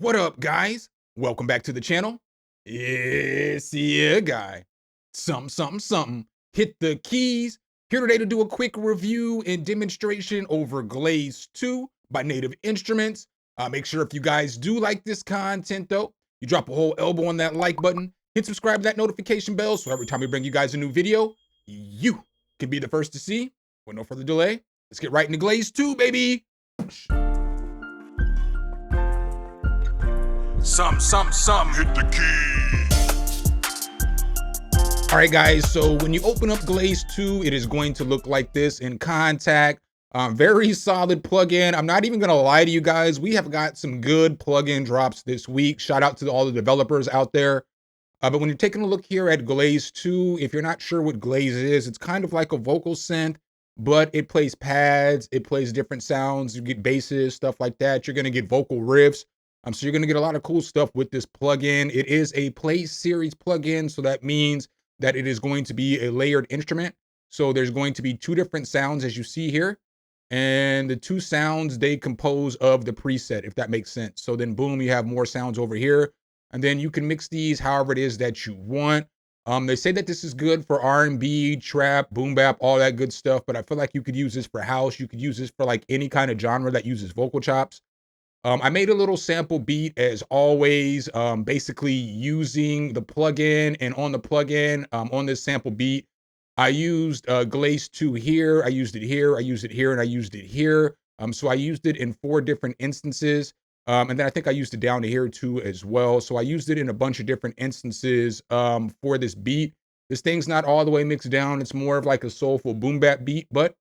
What up, guys? Welcome back to the channel. It's your guy. Something. Hit the keys. Here today to do a quick review and demonstration over Glaze 2 by Native Instruments. Make sure if you guys do like this content though, you drop a whole elbow on that like button, hit subscribe to that notification bell so every time we bring you guys a new video, you can be the first to see. With no further delay, let's get right into Glaze 2, baby. Some, hit the key. All right, guys, so when you open up Glaze 2, it is going to look like this in Contact. Very solid plugin. I'm not even gonna lie to you guys. We have got some good plugin drops this week. Shout out to all the developers out there. But when you're taking a look here at Glaze 2, if you're not sure what Glaze is, it's kind of like a vocal synth, but it plays pads, it plays different sounds, you get basses, stuff like that. You're gonna get vocal riffs. So you're gonna get a lot of cool stuff with this plugin. It is a play series plugin, so that means that it is going to be a layered instrument. So there's going to be two different sounds as you see here. And the two sounds, they compose of the preset, if that makes sense. So then boom, you have more sounds over here. And then you can mix these however it is that you want. They say that this is good for R&B, trap, boom bap, all that good stuff. But I feel like you could use this for house. You could use this for like any kind of genre that uses vocal chops. I made a little sample beat as always, basically using the plugin, and on the plugin, on this sample beat, I used Glaze 2 here, I used it here, I used it here, and I used it here. So I used it in 4 different instances. And then I think I used it down to here too as well. So I used it in a bunch of different instances for this beat. This thing's not all the way mixed down. It's more of like a soulful boom bap beat, but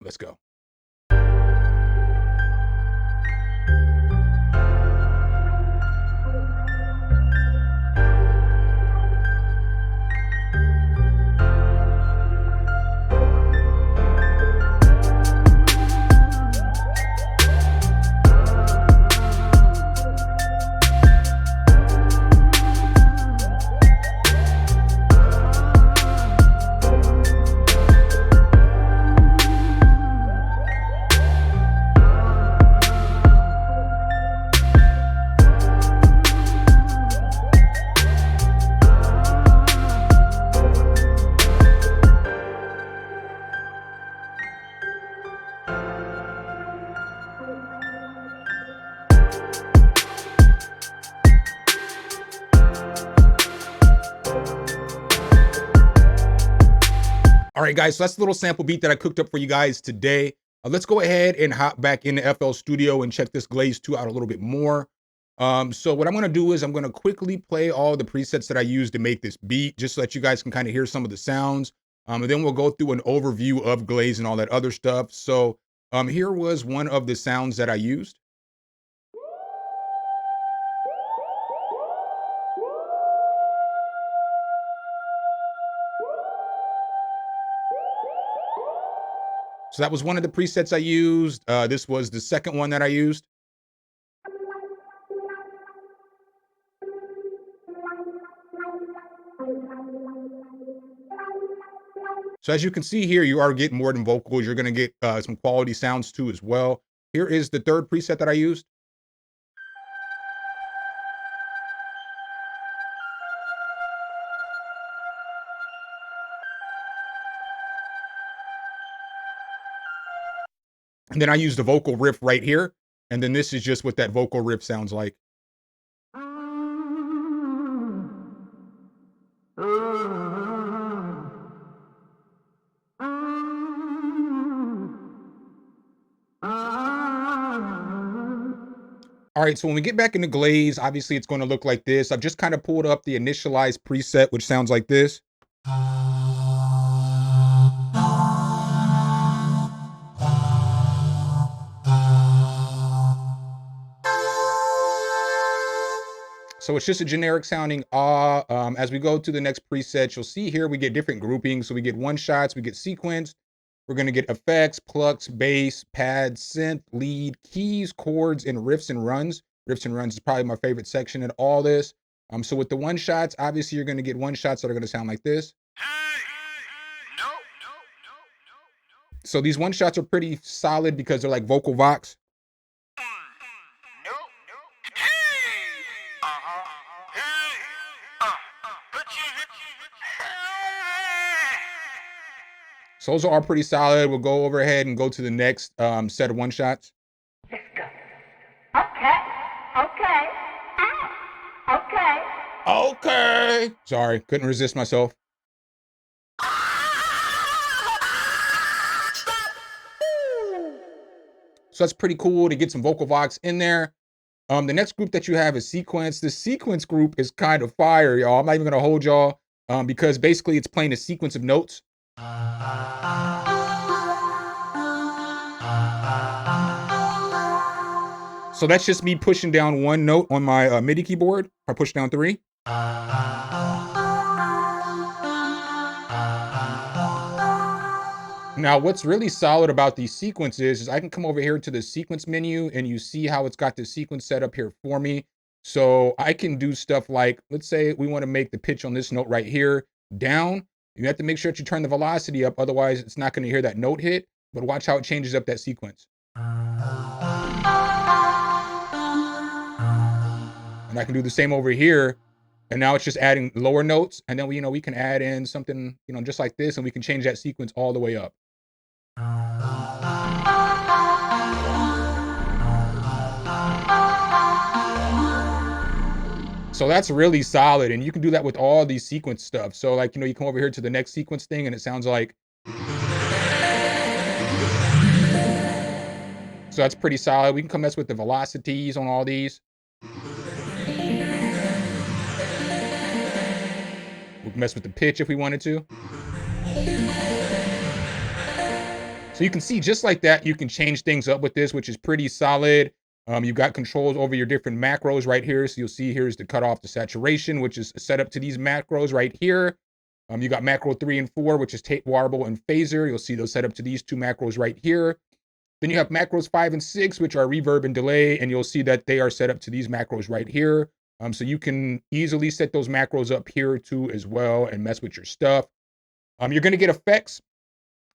let's go. All right, guys, so that's the little sample beat that I cooked up for you guys today. Let's go ahead and hop back into FL Studio and check this Glaze 2 out a little bit more. So what I'm gonna do is I'm gonna quickly play all the presets that I used to make this beat, just so that you guys can kind of hear some of the sounds. And then we'll go through an overview of Glaze and all that other stuff. So here was one of the sounds that I used. So that was one of the presets I used. This was the second one that I used. So as you can see here, you are getting more than vocals. You're gonna get some quality sounds too as well. Here is the third preset that I used. And then I used the vocal riff right here. And then this is just what that vocal riff sounds like. All right, so when we get back into Glaze, obviously it's going to look like this. I've just kind of pulled up the initialized preset, which sounds like this. So it's just a generic sounding ah. As we go to the next preset, you'll see here we get different groupings. So we get one shots, we get sequence. We're going to get effects, plucks, bass, pads, synth, lead, keys, chords, and riffs and runs. Riffs and runs is probably my favorite section in all this. So with the one shots, obviously you're going to get one shots that are going to sound like this. So these one shots are pretty solid because they're like vocal vox. So those are pretty solid. We'll go over ahead and go to the next set of one shots. Let's go. Okay. Okay. Okay. Okay. Sorry, couldn't resist myself. So that's pretty cool to get some vocal vox in there. The next group that you have is sequence. The sequence group is kind of fire, y'all. I'm not even gonna hold y'all because basically it's playing a sequence of notes. So that's just me pushing down one note on my MIDI keyboard. If I push down 3. Now, what's really solid about these sequences is I can come over here to the sequence menu and you see how it's got the sequence set up here for me. So I can do stuff like, let's say we want to make the pitch on this note right here down. You have to make sure that you turn the velocity up. Otherwise, it's not going to hear that note hit. But watch how it changes up that sequence. And I can do the same over here. And now it's just adding lower notes. And then we can add in something, just like this, and we can change that sequence all the way up. So that's really solid. And you can do that with all these sequence stuff. So like, you come over here to the next sequence thing and it sounds like. So that's pretty solid. We can come mess with the velocities on all these. We can mess with the pitch if we wanted to. So you can see just like that, you can change things up with this, which is pretty solid. You've got controls over your different macros right here. So you'll see here's the cutoff to saturation, which is set up to these macros right here. You got macro 3 and 4, which is tape, warble, and phaser. You'll see those set up to these two macros right here. Then you have macros 5 and 6, which are reverb and delay, and you'll see that they are set up to these macros right here. So you can easily set those macros up here too as well and mess with your stuff. You're going to get effects.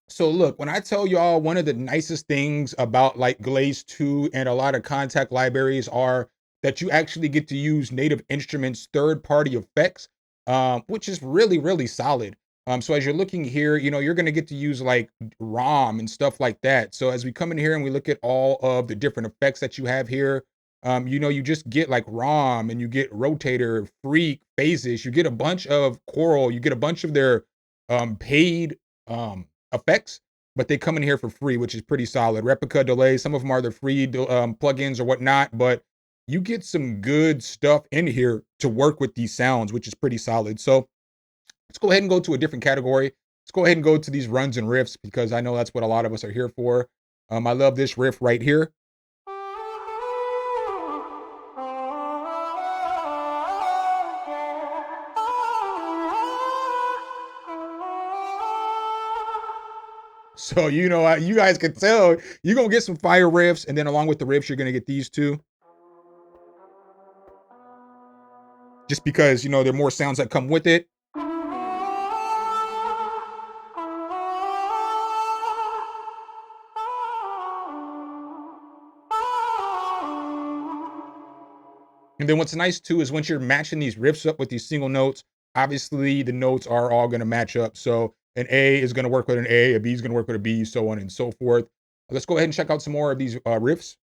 So look, when I tell y'all one of the nicest things about like Glaze 2 and a lot of Kontakt libraries are that you actually get to use Native Instruments third-party effects, which is really, really solid. So as you're looking here, you're going to get to use like ROM and stuff like that. So as we come in here and we look at all of the different effects that you have here, you just get like ROM and you get rotator, freak, phases, you get a bunch of choral, you get a bunch of their paid effects, but they come in here for free, which is pretty solid. Replica, delay, some of them are the free plugins or whatnot, but you get some good stuff in here to work with these sounds, which is pretty solid. So let's go ahead and go to a different category. Let's go ahead and go to these runs and riffs because I know that's what a lot of us are here for. I love this riff right here. So, you guys can tell you're going to get some fire riffs. And then along with the riffs, you're going to get these two. Just because, there are more sounds that come with it. And then what's nice too is once you're matching these riffs up with these single notes, obviously the notes are all going to match up. So an A is going to work with an A B is going to work with a B, so on and so forth. Let's go ahead and check out some more of these riffs.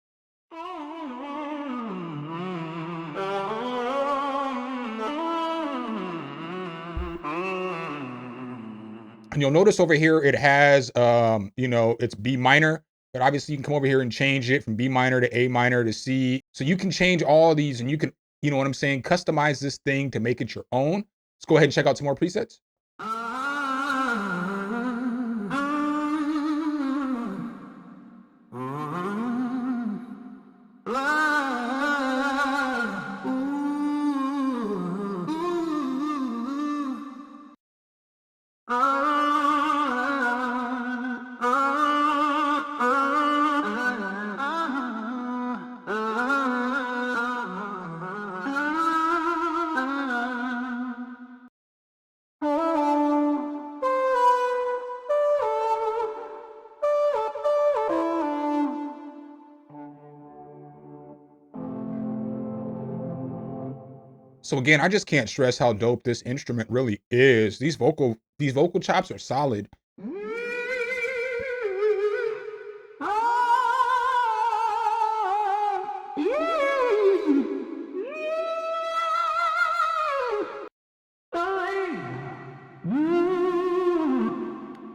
And you'll notice over here it has, it's B minor, but obviously you can come over here and change it from B minor to A minor to C. So you can change all these and you can, customize this thing to make it your own. Let's go ahead and check out some more presets. So again, I just can't stress how dope this instrument really is. These vocal chops are solid.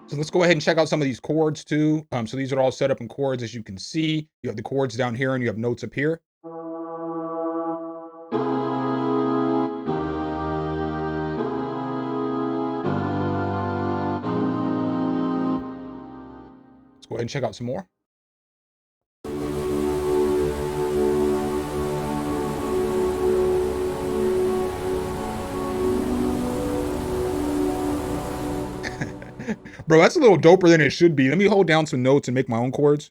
So let's go ahead and check out some of these chords too. So these are all set up in chords, as you can see. You have the chords down here and you have notes up here. Let's go ahead and check out some more. Bro, that's a little doper than it should be. Let me hold down some notes and make my own chords.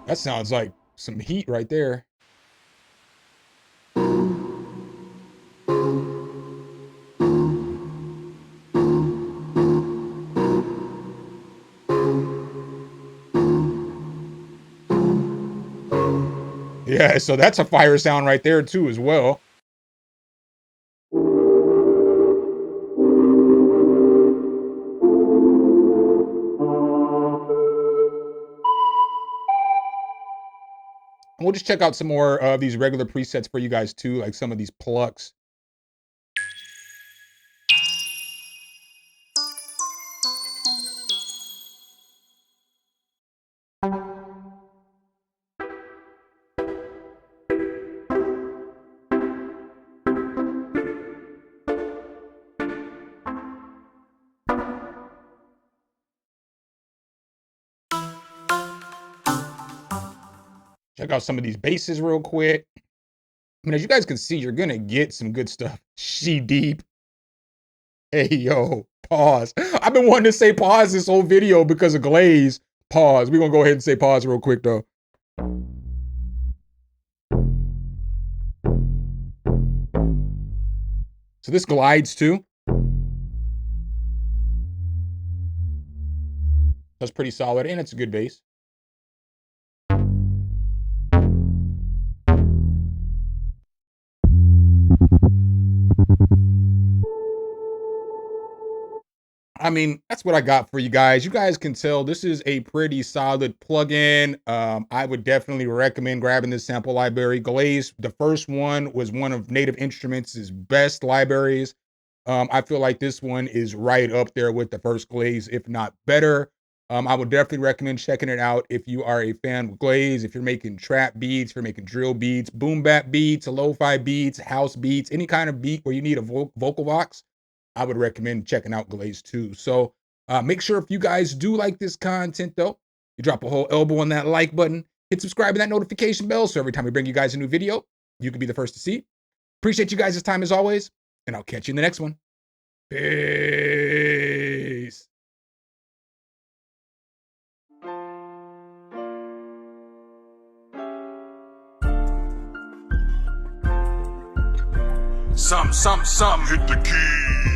That sounds like some heat right there. Yeah, so that's a fire sound right there too as well. We'll just check out some more of these regular presets for you guys too, like some of these plucks. Check out some of these basses real quick. I mean, as you guys can see, you're gonna get some good stuff. She deep. Hey, yo, pause. I've been wanting to say pause this whole video because of Glaze. Pause. We're gonna go ahead and say pause real quick though. So this glides too. That's pretty solid and it's a good bass. I mean, that's what I got for you guys. You guys can tell this is a pretty solid plugin. I would definitely recommend grabbing this sample library. Glaze, the first one, was one of Native Instruments' best libraries. I feel like this one is right up there with the first Glaze, if not better. I would definitely recommend checking it out if you are a fan of Glaze, if you're making trap beats, if you're making drill beats, boom bap beats, lo-fi beats, house beats, any kind of beat where you need a vocal box. I would recommend checking out Glaze too. So make sure if you guys do like this content though, you drop a whole elbow on that like button, hit subscribe and that notification bell so every time we bring you guys a new video, you can be the first to see. Appreciate you guys' time as always, and I'll catch you in the next one. Peace. Some, hit the key.